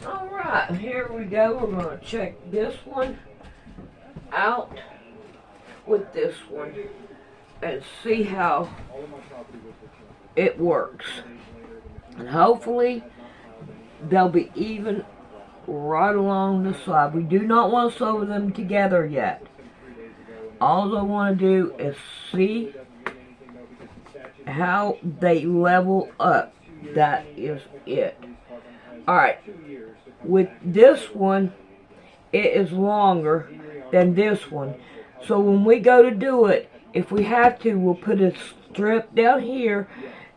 Alright, here we go. We're going to check this one out with this one and see how it works. And hopefully they'll be even right along the side. We do not want to sew them together yet. All I want to do is see how they level up. That is it. Alright, with this one, it is longer than this one. So when we go to do it, if we have to, we'll put a strip down here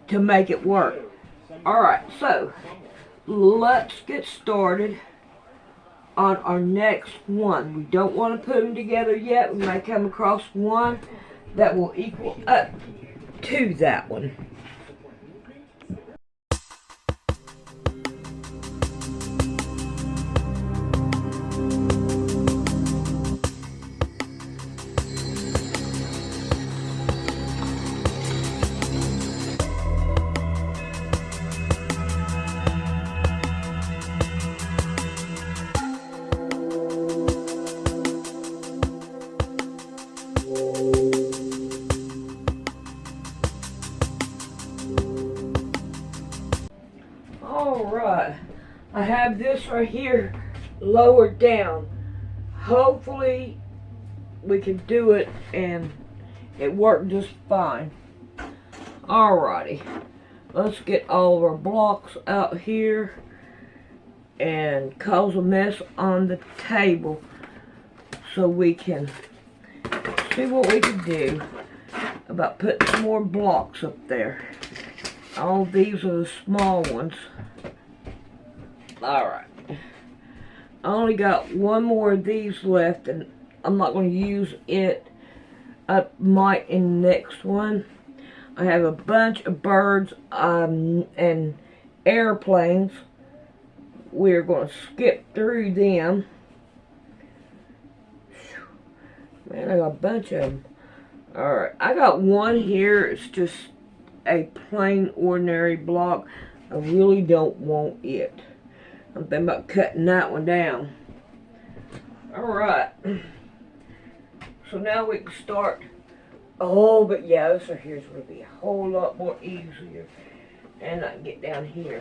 to make it work. Alright, so let's get started on our next one. We don't want to put them together yet. We may come across one that will equal up to that one. Alright, I have this right here lowered down. Hopefully we can do it and it worked just fine. Alrighty, let's get all of our blocks out here and cause a mess on the table so we can see what we can do about putting some more blocks up there. All these are the small ones. Alright. I only got one more of these left and I'm not going to use it. I might in the next one. I have a bunch of birds and airplanes. We're going to skip through them. Man, I got a bunch of them. Alright, I got one here. It's just a plain ordinary block. I really don't want it. I'm thinking about cutting that one down. Alright. So now we can start. Oh, but yeah, this right here is going to be a whole lot more easier. And I can get down here.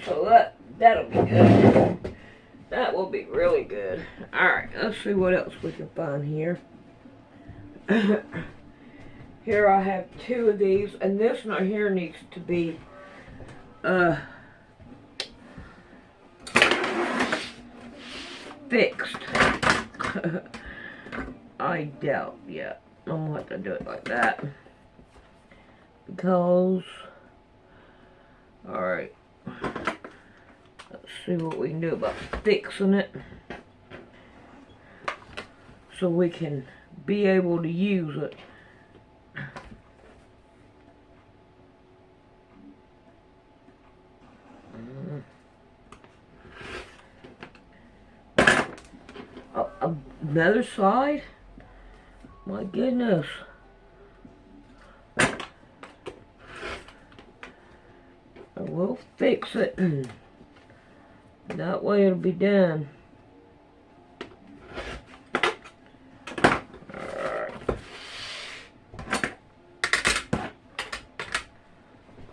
So that'll be good. That will be really good. Alright, let's see what else we can find here. Here I have two of these, and this one right here needs to be fixed. I doubt, yeah. I'm going to have to do it like that. Because, alright. Let's see what we can do about fixing it. So we can be able to use it. Another side? My goodness. We'll fix it. That way it'll be done.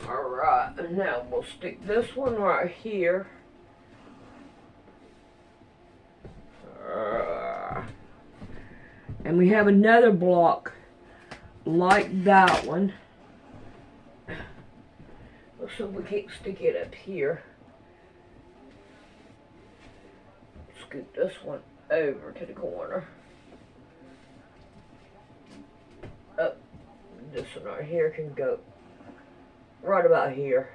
Alright, and now we'll stick this one right here. And we have another block like that one. So we can't stick it up here. Scoot this one over to the corner. Up. This one right here can go right about here.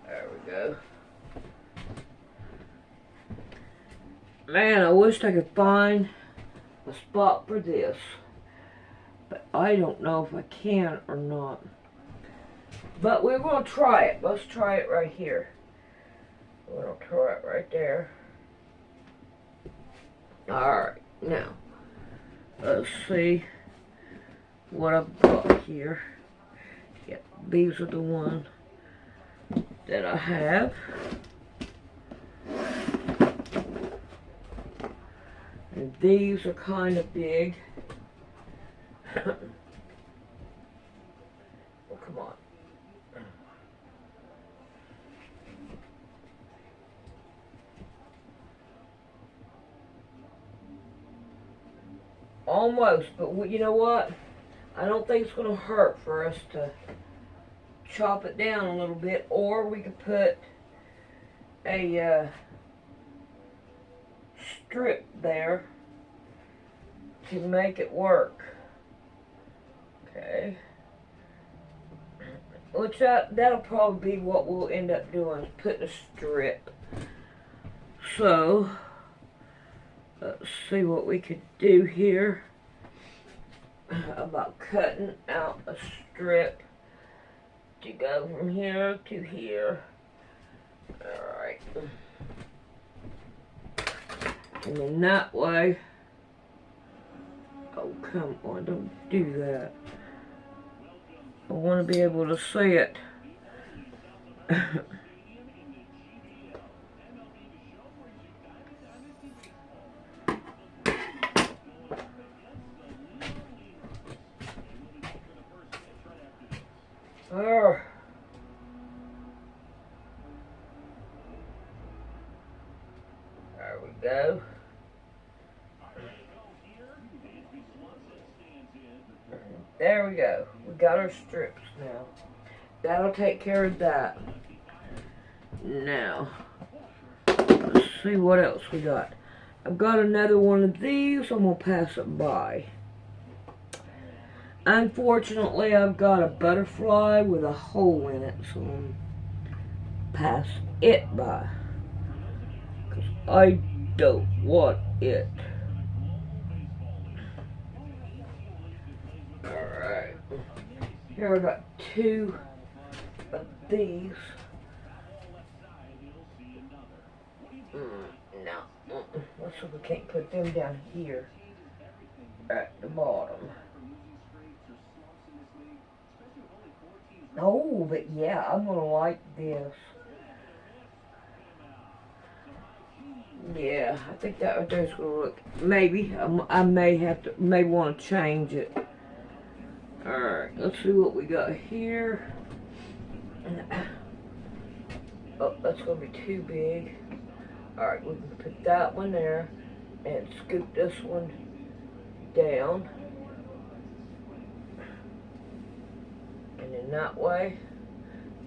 There we go. Man, I wish I could find a spot for this. But I don't know if I can or not. But we're going to try it. Let's try it right here. We're going to try it right there. Alright, now. Let's see what I've got here. Yep, these are the ones. that I have. And these are kind of big. Oh, come on. Almost, but you know what? I don't think it's going to hurt for us to chop it down a little bit, or we could put a strip there to make it work. Okay. Which that'll probably be what we'll end up doing, is putting a strip. So, let's see what we could do here about cutting out a strip to go from here to here. Alright. And then that way, oh come on, don't do that. I want to be able to see it. There we go. There we go. We got our strips now. That'll take care of that. Now, let's see what else we got. I've got another one of these. I'm going to pass it by. Unfortunately, I've got a butterfly with a hole in it, so I'm going to pass it by. Because I don't want it. Alright. Here I got two of these. No. Let's see if we can't put them down here at the bottom. Oh, but yeah, I'm gonna like this. Yeah, I think that right there's gonna look. Maybe I may want to change it. All right, let's see what we got here. Oh, that's gonna be too big. All right, we can put that one there and scoop this one down. And then that way,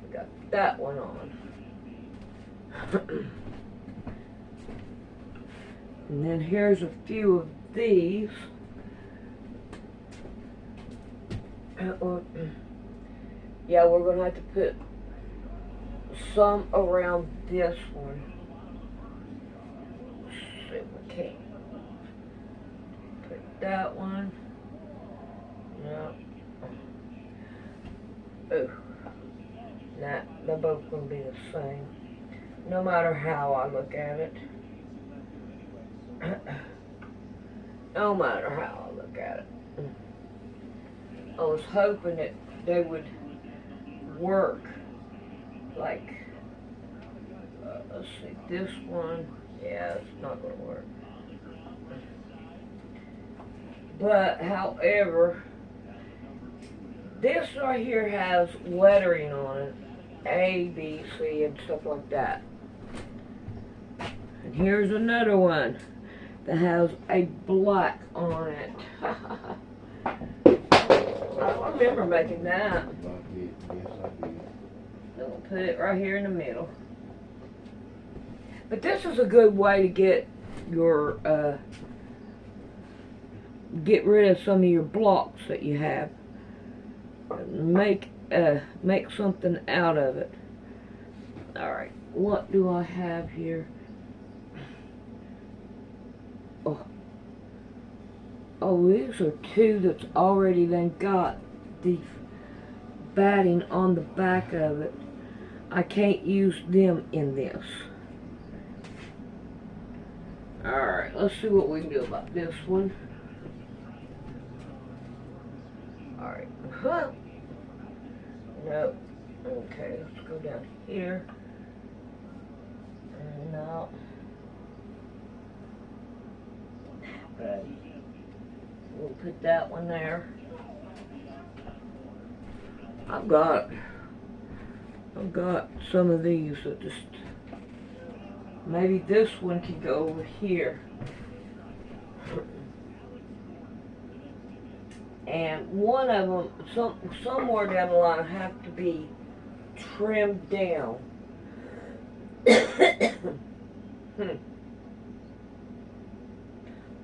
we got that one on. And then here's a few of these. Yeah, we're going to have to put some around this one. Let's see if we can. Put that one. No. Oh. Nah, they're both going to be the same. No matter how I look at it. No matter how I look at it. I was hoping that they would work. Like, let's see, this one, yeah, it's not going to work. But, however, this right here has lettering on it, A, B, C, and stuff like that. And here's another one that has a black on it. I remember making that. So we'll put it right here in the middle. But this is a good way to get your get rid of some of your blocks that you have. Make something out of it. All right, what do I have here? Oh, these are two that's already then got the batting on the back of it. I can't use them in this. Alright, let's see what we can do about this one. Alright. Huh. No. Okay, let's go down here. No. But we'll put that one there. I've got some of these that just, maybe this one can go over here. And one of them, somewhere down the line, have to be trimmed down.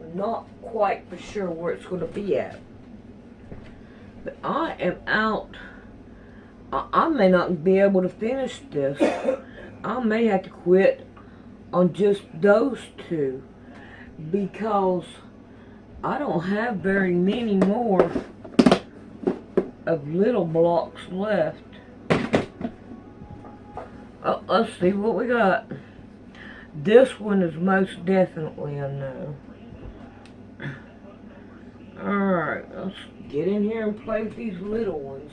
I'm not quite for sure where it's going to be at. But I am out. I may not be able to finish this. I may have to quit on just those two, because I don't have very many more of little blocks left. Oh, let's see what we got. This one is most definitely a no. Alright, let's get in here and play with these little ones.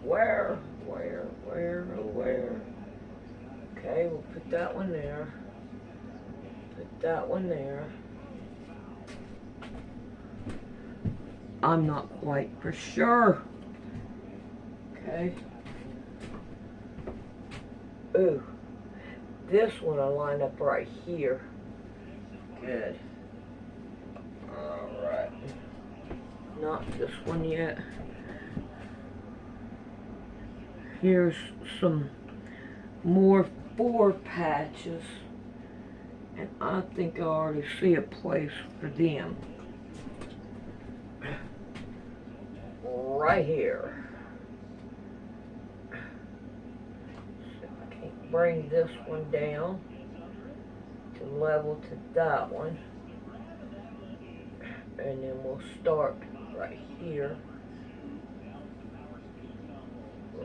Where? Okay, we'll put that one there. Put that one there. I'm not quite for sure. Okay. Ooh. This one I line up right here. Good. Alright. Not this one yet. Here's some more 4 patches. And I think I already see a place for them. Right here. So I can't bring this one down to level to that one. And then we'll start right here.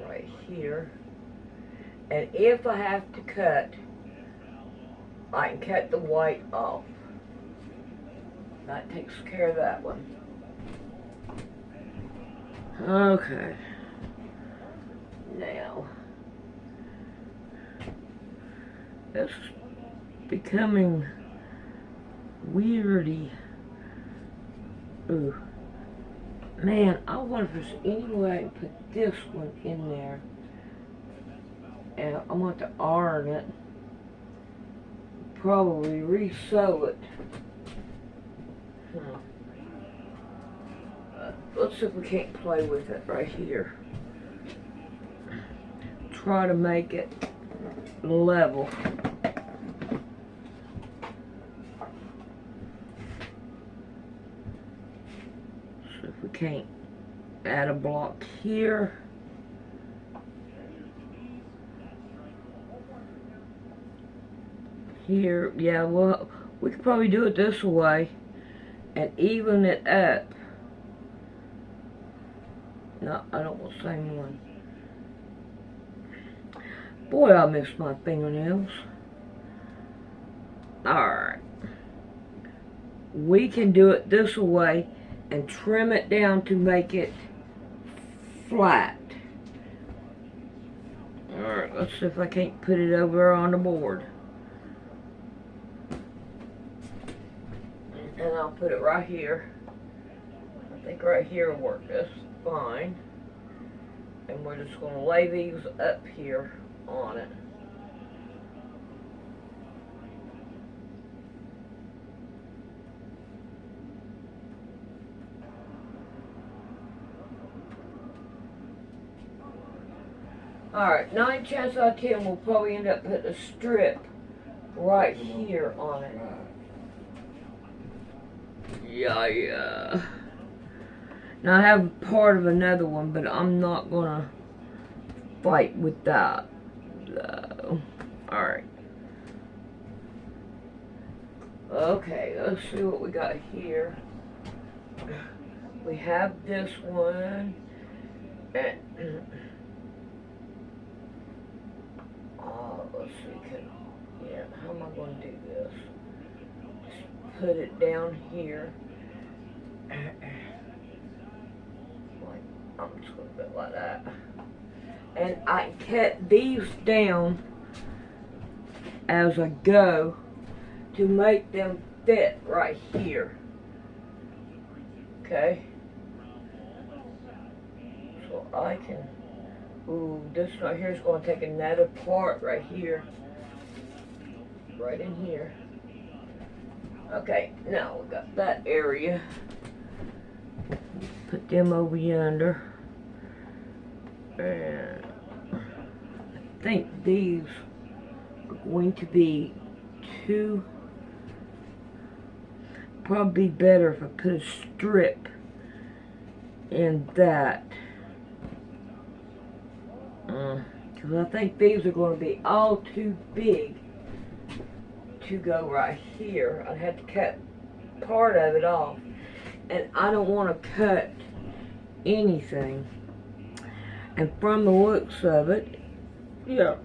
Right here. And if I have to cut, I can cut the white off. That takes care of that one. Okay. Now, this is becoming weirdy. Ooh. Man, I wonder if there's any way I can put this one in there. And I want to iron it. Probably re-sew it. Let's see if we can't play with it right here. Try to make it level. So if we can't add a block here. Here, yeah, well, we could probably do it this way and even it up. No, I don't want the same one. Boy, I miss my fingernails. Alright. We can do it this way and trim it down to make it flat. Alright, let's see if I can't put it over on the board. And I'll put it right here. I think right here will work just fine. And we're just going to lay these up here on it. Alright, 9 chances out of 10 we'll probably end up putting a strip right here on it. Yeah. Now I have part of another one, but I'm not gonna fight with that. So, alright. Okay, let's see what we got here. We have this one. Let's see, how am I going to do this? Just put it down here. little bit like that. And I cut these down as I go to make them fit right here. Okay? So I can, ooh, this right here is going to take another part right here. Right in here. Okay, now we got that area. Put them over yonder. And I think these are going to be too, probably better if I put a strip in that. Because I think these are going to be all too big to go right here. I had to cut part of it off. And I don't want to cut anything. And from the looks of it, yeah.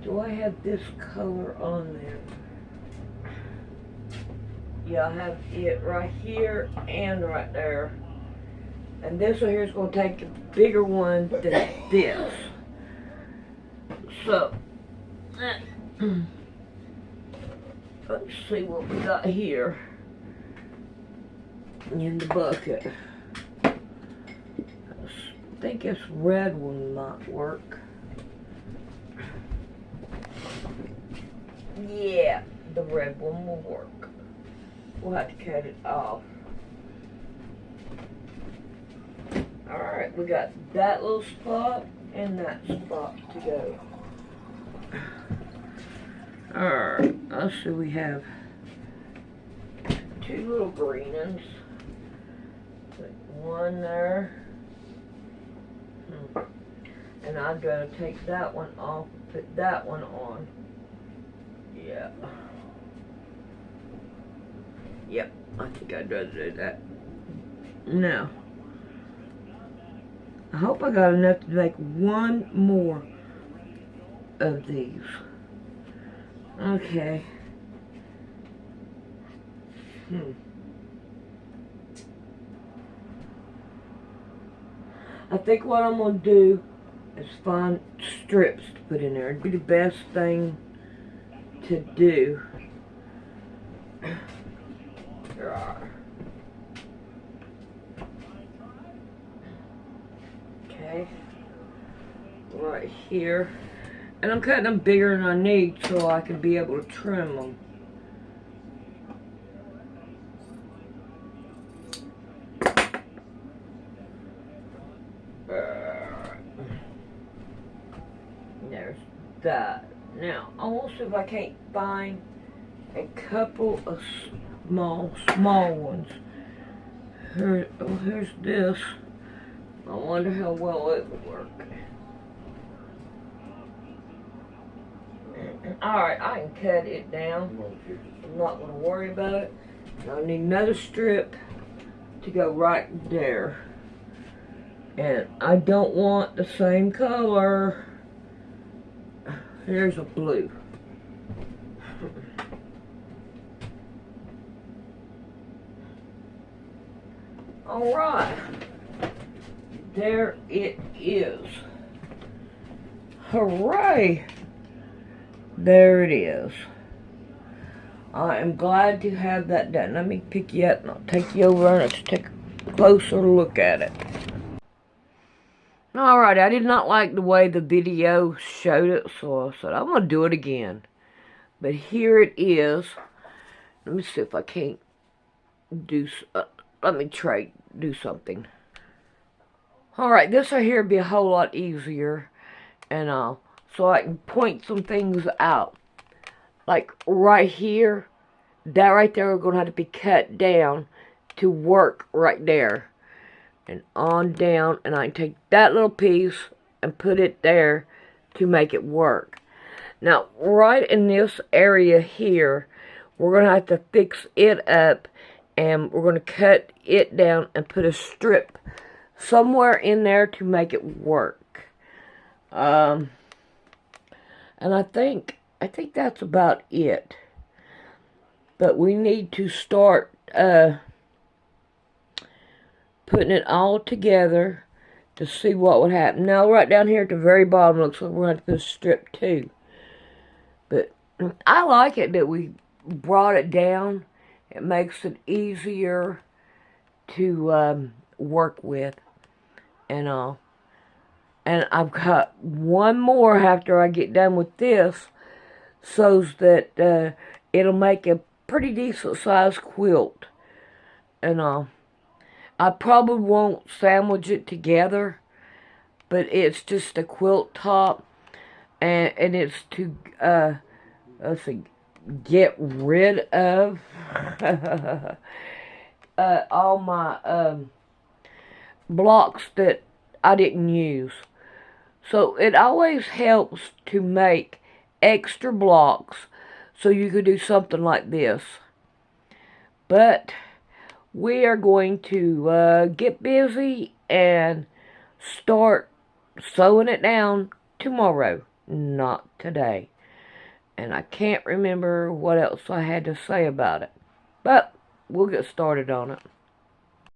Do I have this color on there? Yeah, I have it right here and right there. And this one here is going to take a bigger one than this. So, let's see what we got here in the bucket. I think this red one might work. Yeah, the red one will work. We'll have to cut it off. Alright, we got that little spot and that spot to go. Alright, let's see, we have two little green ones. Put one there. And I'm going to take that one off and put that one on. Yeah. Yep, I think I'd rather do that. Now, I hope I got enough to make one more of these. Okay. I think what I'm going to do is find strips to put in there. It'd be the best thing to do. Okay. Right here. And I'm cutting them bigger than I need so I can be able to trim them. There's that. Now, I want to see if I can't find a couple of small ones. Here's this. I wonder how well it would work. Alright, I can cut it down. I'm not going to worry about it. I need another strip to go right there. And I don't want the same color. Here's a blue. Alright. There it is. Hooray! There it is. I am glad to have that done. Let me pick you up and I'll take you over and let's take a closer look at it. Alright, I did not like the way the video showed it, so I said I'm going to do it again. But here it is. Let me see if I can't do, let me do something. Alright, this right here would be a whole lot easier. And so I can point some things out. Like right here, that right there are going to have to be cut down to work right there. And on down, and I can take that little piece and put it there to make it work. Now, right in this area here, we're going to have to fix it up, and we're going to cut it down and put a strip somewhere in there to make it work. And I think that's about it. But we need to start putting it all together to see what would happen. Now, right down here at the very bottom, looks like we're going to have to put a strip too. But I like it that we brought it down. It makes it easier to work with and all. And I've got one more after I get done with this, so that it'll make a pretty decent sized quilt and all. I probably won't sandwich it together, but it's just a quilt top, and it's to let's see, get rid of all my blocks that I didn't use. So it always helps to make extra blocks so you could do something like this. But we are going to get busy and start sewing it down tomorrow, not today. And I can't remember what else I had to say about it. But we'll get started on it.